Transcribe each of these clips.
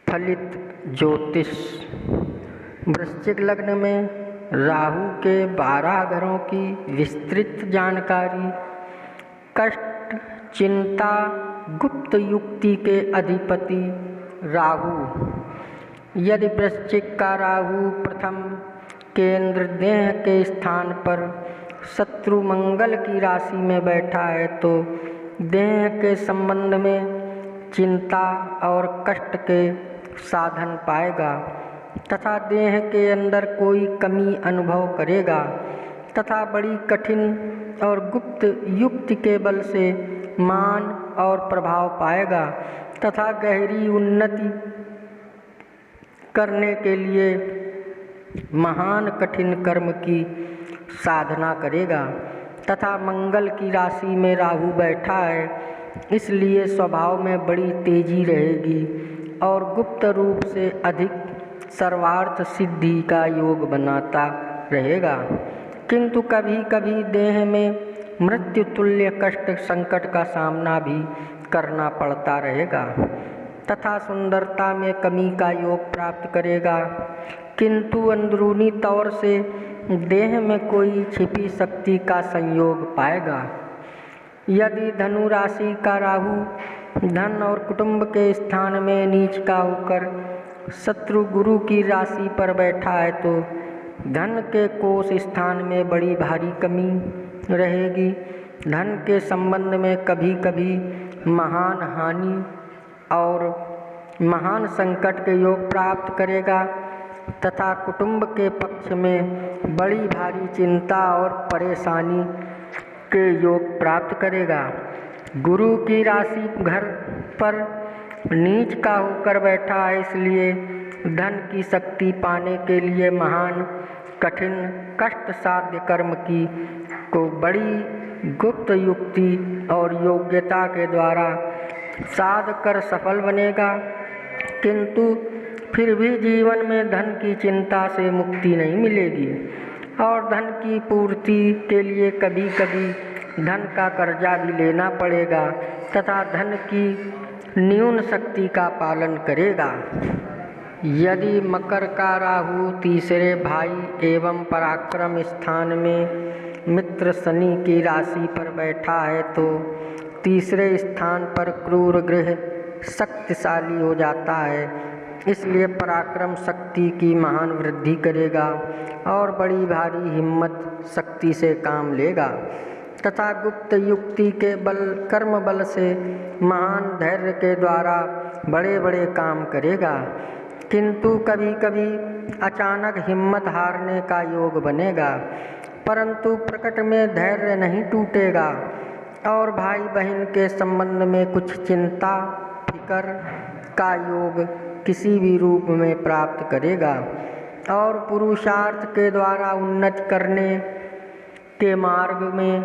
फलित ज्योतिष। वृश्चिक लग्न में राहु के 12 घरों की विस्तृत जानकारी। कष्ट, चिंता, गुप्त युक्ति के अधिपति राहु। यदि वृश्चिक का राहु प्रथम केंद्र देह के स्थान पर शत्रु मंगल की राशि में बैठा है तो देह के संबंध में चिंता और कष्ट के साधन पाएगा तथा देह के अंदर कोई कमी अनुभव करेगा तथा बड़ी कठिन और गुप्त युक्ति के बल से मान और प्रभाव पाएगा तथा गहरी उन्नति करने के लिए महान कठिन कर्म की साधना करेगा तथा मंगल की राशि में राहु बैठा है, इसलिए स्वभाव में बड़ी तेजी रहेगी और गुप्त रूप से अधिक सर्वार्थ सिद्धि का योग बनाता रहेगा। किंतु कभी कभी देह में मृत्यु तुल्य कष्ट संकट का सामना भी करना पड़ता रहेगा तथा सुंदरता में कमी का योग प्राप्त करेगा। किंतु अंदरूनी तौर से देह में कोई छिपी शक्ति का संयोग पाएगा। यदि धनु राशि का राहु धन और कुटुंब के स्थान में नीच का होकर शत्रु गुरु की राशि पर बैठा है तो धन के कोष स्थान में बड़ी भारी कमी रहेगी। धन के संबंध में कभी कभी महान हानि और महान संकट के योग प्राप्त करेगा तथा कुटुंब के पक्ष में बड़ी भारी चिंता और परेशानी के योग प्राप्त करेगा। गुरु की राशि घर पर नीच का होकर बैठा है, इसलिए धन की शक्ति पाने के लिए महान कठिन कष्ट साध्य कर्म की को बड़ी गुप्त युक्ति और योग्यता के द्वारा साध कर सफल बनेगा। किंतु फिर भी जीवन में धन की चिंता से मुक्ति नहीं मिलेगी और धन की पूर्ति के लिए कभी कभी धन का कर्जा भी लेना पड़ेगा तथा धन की न्यून शक्ति का पालन करेगा। यदि मकर का राहु तीसरे भाई एवं पराक्रम स्थान में मित्र शनि की राशि पर बैठा है तो तीसरे स्थान पर क्रूर ग्रह शक्तिशाली हो जाता है, इसलिए पराक्रम शक्ति की महान वृद्धि करेगा और बड़ी भारी हिम्मत शक्ति से काम लेगा तथा गुप्त युक्ति के बल कर्म बल से महान धैर्य के द्वारा बड़े बड़े काम करेगा। किंतु कभी कभी अचानक हिम्मत हारने का योग बनेगा, परंतु प्रकट में धैर्य नहीं टूटेगा और भाई बहन के संबंध में कुछ चिंता फिकर का योग किसी भी रूप में प्राप्त करेगा और पुरुषार्थ के द्वारा उन्नति करने के मार्ग में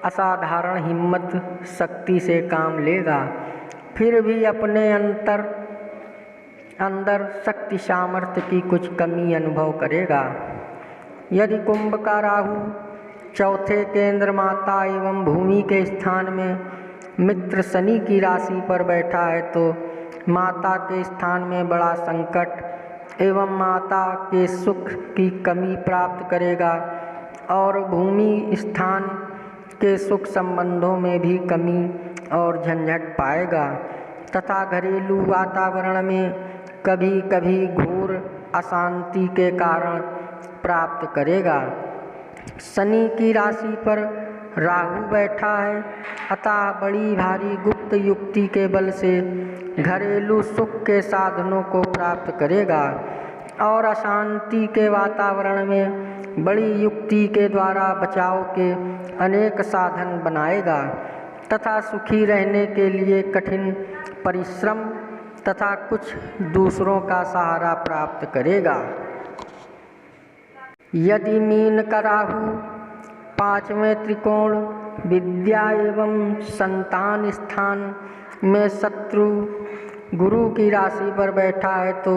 असाधारण हिम्मत शक्ति से काम लेगा। फिर भी अपने अंदर शक्ति सामर्थ्य की कुछ कमी अनुभव करेगा। यदि कुंभ का राहु चौथे केंद्र माता एवं भूमि के स्थान में मित्र शनि की राशि पर बैठा है तो माता के स्थान में बड़ा संकट एवं माता के सुख की कमी प्राप्त करेगा और भूमि स्थान के सुख संबंधों में भी कमी और झंझट पाएगा तथा घरेलू वातावरण में कभी कभी घोर अशांति के कारण प्राप्त करेगा। शनि की राशि पर राहु बैठा है, अतः बड़ी भारी गुप्त युक्ति के बल से घरेलू सुख के साधनों को प्राप्त करेगा और अशांति के वातावरण में बड़ी युक्ति के द्वारा बचाव के अनेक साधन बनाएगा तथा सुखी रहने के लिए कठिन परिश्रम तथा कुछ दूसरों का सहारा प्राप्त करेगा। यदि मीन का राहु पांचवें त्रिकोण विद्या एवं संतान स्थान में शत्रु गुरु की राशि पर बैठा है तो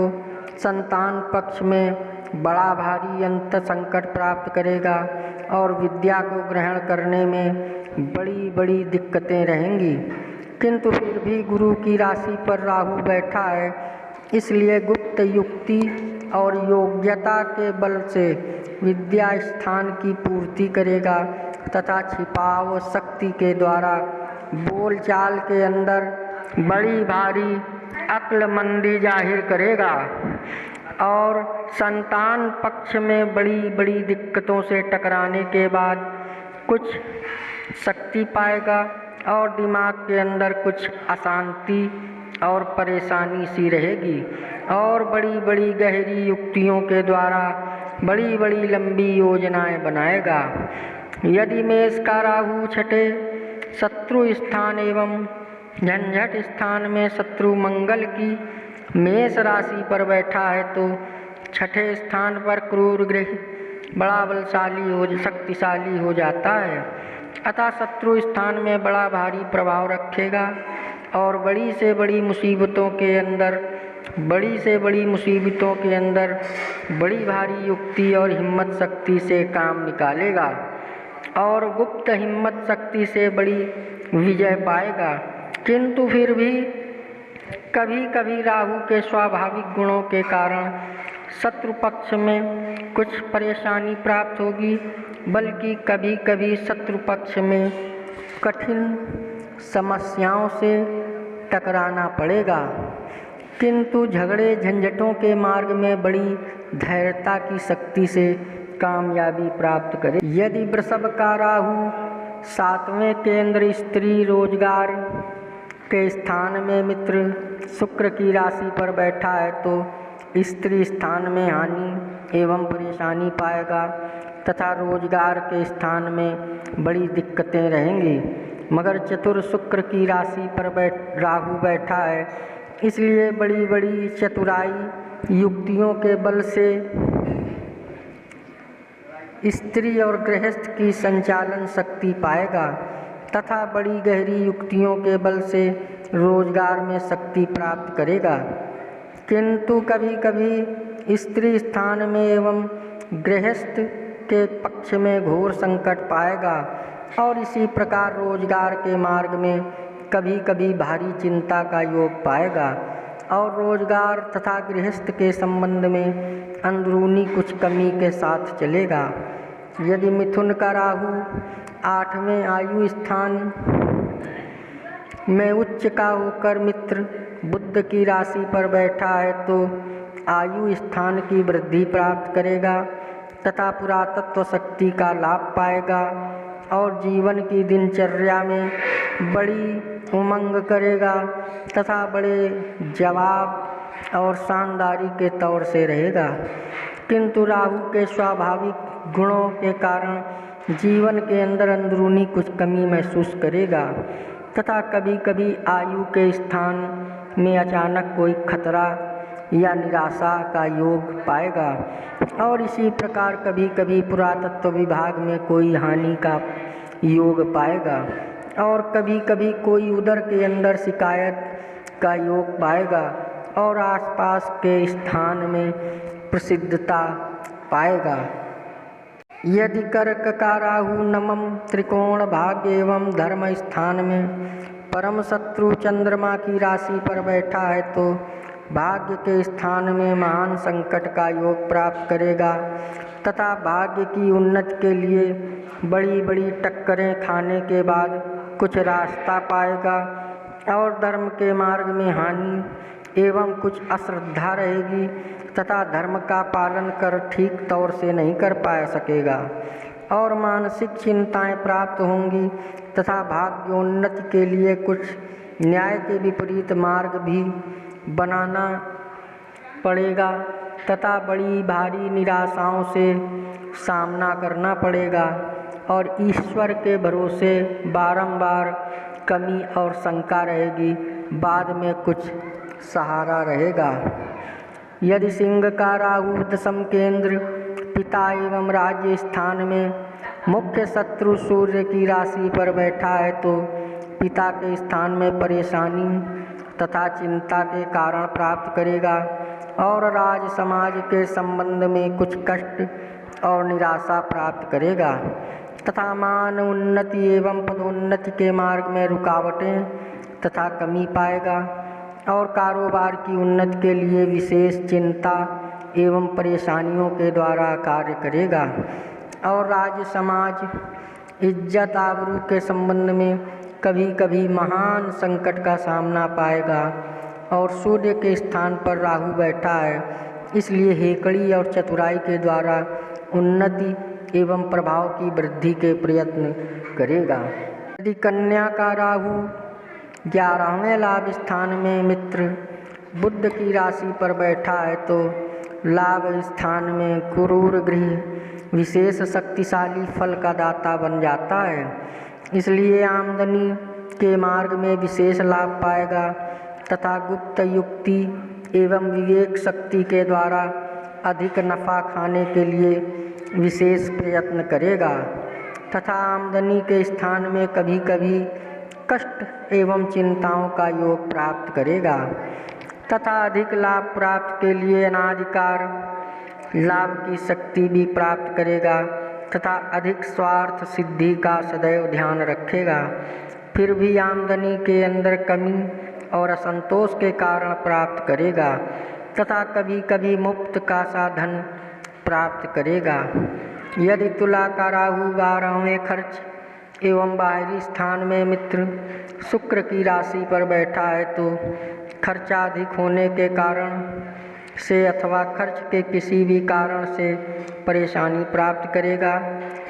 संतान पक्ष में बड़ा भारी अंत संकट प्राप्त करेगा और विद्या को ग्रहण करने में बड़ी बड़ी दिक्कतें रहेंगी। किंतु फिर भी गुरु की राशि पर राहु बैठा है, इसलिए गुप्त युक्ति और योग्यता के बल से विद्या स्थान की पूर्ति करेगा तथा छिपाव शक्ति के द्वारा बोलचाल के अंदर बड़ी भारी अक्लमंदी जाहिर करेगा और संतान पक्ष में बड़ी बड़ी दिक्कतों से टकराने के बाद कुछ शक्ति पाएगा और दिमाग के अंदर कुछ अशांति और परेशानी सी रहेगी और बड़ी बड़ी गहरी युक्तियों के द्वारा बड़ी बड़ी लंबी योजनाएं बनाएगा। यदि मेष का राहु छठे शत्रु स्थान एवं झंझट स्थान में शत्रु मंगल की मेष राशि पर बैठा है तो छठे स्थान पर क्रूर ग्रह बड़ा बलशाली शक्तिशाली हो जाता है, अतः शत्रु स्थान में बड़ा भारी प्रभाव रखेगा और बड़ी से बड़ी मुसीबतों के अंदर बड़ी भारी युक्ति और हिम्मत शक्ति से काम निकालेगा और गुप्त हिम्मत शक्ति से बड़ी विजय पाएगा। किंतु फिर भी कभी कभी राहु के स्वाभाविक गुणों के कारण शत्रु पक्ष में कुछ परेशानी प्राप्त होगी, बल्कि कभी कभी शत्रु पक्ष में कठिन समस्याओं से टकराना पड़ेगा, किंतु झगड़े झंझटों के मार्ग में बड़ी धैर्यता की शक्ति से कामयाबी प्राप्त करे। यदि वृषभ का राहु सातवें केंद्र स्त्री रोजगार के स्थान में मित्र शुक्र की राशि पर बैठा है तो स्त्री स्थान में हानि एवं परेशानी पाएगा तथा रोजगार के स्थान में बड़ी दिक्कतें रहेंगी। मगर चतुर शुक्र की राशि पर राहु बैठा है, इसलिए बड़ी बड़ी चतुराई युक्तियों के बल से स्त्री और गृहस्थ की संचालन शक्ति पाएगा तथा बड़ी गहरी युक्तियों के बल से रोजगार में शक्ति प्राप्त करेगा। किंतु कभी कभी स्त्री स्थान में एवं गृहस्थ के पक्ष में घोर संकट पाएगा और इसी प्रकार रोजगार के मार्ग में कभी कभी भारी चिंता का योग पाएगा और रोजगार तथा गृहस्थ के संबंध में अंदरूनी कुछ कमी के साथ चलेगा। यदि मिथुन का राहु आठवें आयु स्थान में उच्च का होकर मित्र बुध की राशि पर बैठा है तो आयु स्थान की वृद्धि प्राप्त करेगा तथा पुरातत्व शक्ति का लाभ पाएगा और जीवन की दिनचर्या में बड़ी उमंग करेगा तथा बड़े जवाब और शानदारी के तौर से रहेगा। किंतु राहु के स्वाभाविक गुणों के कारण जीवन के अंदर अंदरूनी कुछ कमी महसूस करेगा तथा कभी कभी आयु के स्थान में अचानक कोई खतरा या निराशा का योग पाएगा और इसी प्रकार कभी कभी पुरातत्व विभाग में कोई हानि का योग पाएगा और कभी कभी कोई उदर के अंदर शिकायत का योग पाएगा और आसपास के स्थान में प्रसिद्धता पाएगा। यदि कर्क का राहु नवम त्रिकोण भाग्य एवं धर्म स्थान में परम शत्रु चंद्रमा की राशि पर बैठा है तो भाग्य के स्थान में महान संकट का योग प्राप्त करेगा तथा भाग्य की उन्नति के लिए बड़ी बड़ी टक्करें खाने के बाद कुछ रास्ता पाएगा और धर्म के मार्ग में हानि एवं कुछ अश्रद्धा रहेगी तथा धर्म का पालन कर ठीक तौर से नहीं कर पा सकेगा और मानसिक चिंताएं प्राप्त होंगी तथा भाग्योन्नति के लिए कुछ न्याय के विपरीत मार्ग भी बनाना पड़ेगा तथा बड़ी भारी निराशाओं से सामना करना पड़ेगा और ईश्वर के भरोसे बारंबार कमी और शंका रहेगी, बाद में कुछ सहारा रहेगा। यदि सिंह का राहु दशम केंद्र पिता एवं राज्य स्थान में मुख्य शत्रु सूर्य की राशि पर बैठा है तो पिता के स्थान में परेशानी तथा चिंता के कारण प्राप्त करेगा और राज समाज के संबंध में कुछ कष्ट और निराशा प्राप्त करेगा तथा मान उन्नति एवं पदोन्नति के मार्ग में रुकावटें तथा कमी पाएगा और कारोबार की उन्नति के लिए विशेष चिंता एवं परेशानियों के द्वारा कार्य करेगा। और राज्य समाज इज्जत आबरू के संबंध में कभी कभी महान संकट का सामना पाएगा। और सूर्य के स्थान पर राहु बैठा है, इसलिए हेकड़ी और चतुराई के द्वारा उन्नति एवं प्रभाव की वृद्धि के प्रयत्न करेगा। यदि कन्या का राहु 11वें लाभ स्थान में मित्र बुध की राशि पर बैठा है तो लाभ स्थान में क्रूर गृह विशेष शक्तिशाली फल का दाता बन जाता है। इसलिए आमदनी के मार्ग में विशेष लाभ पाएगा तथा गुप्त युक्ति एवं विवेक शक्ति के द्वारा अधिक नफा खाने के लिए विशेष प्रयत्न करेगा तथा आमदनी के स्थान में कभी कभी कष्ट एवं चिंताओं का योग प्राप्त करेगा तथा अधिक लाभ प्राप्त के लिए अनाधिकार लाभ की शक्ति भी प्राप्त करेगा तथा अधिक स्वार्थ सिद्धि का सदैव ध्यान रखेगा। फिर भी आमदनी के अंदर कमी और असंतोष के कारण प्राप्त करेगा तथा कभी कभी मुफ्त का साधन प्राप्त करेगा। यदि तुला का राहु 12वें खर्च एवं बाहरी स्थान में मित्र शुक्र की राशि पर बैठा है तो खर्चा अधिक होने के कारण से अथवा खर्च के किसी भी कारण से परेशानी प्राप्त करेगा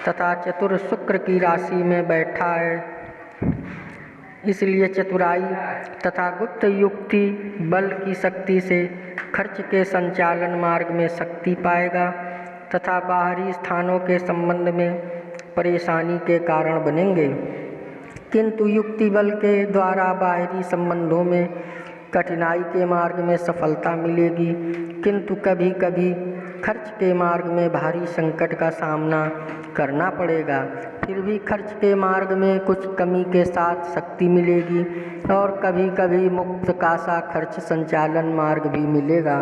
तथा चतुर शुक्र की राशि में बैठा है, इसलिए चतुराई तथा गुप्त युक्ति बल की शक्ति से खर्च के संचालन मार्ग में शक्ति पाएगा तथा बाहरी स्थानों के संबंध में परेशानी के कारण बनेंगे। किंतु युक्ति बल के द्वारा बाहरी संबंधों में कठिनाई के मार्ग में सफलता मिलेगी, किंतु कभी कभी खर्च के मार्ग में भारी संकट का सामना करना पड़ेगा। फिर भी खर्च के मार्ग में कुछ कमी के साथ शक्ति मिलेगी और कभी कभी मुक्त का सा खर्च संचालन मार्ग भी मिलेगा।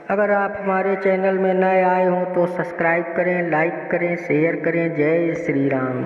अगर आप हमारे चैनल में नए आए हों तो सब्सक्राइब करें, लाइक करें, शेयर करें। जय श्री राम।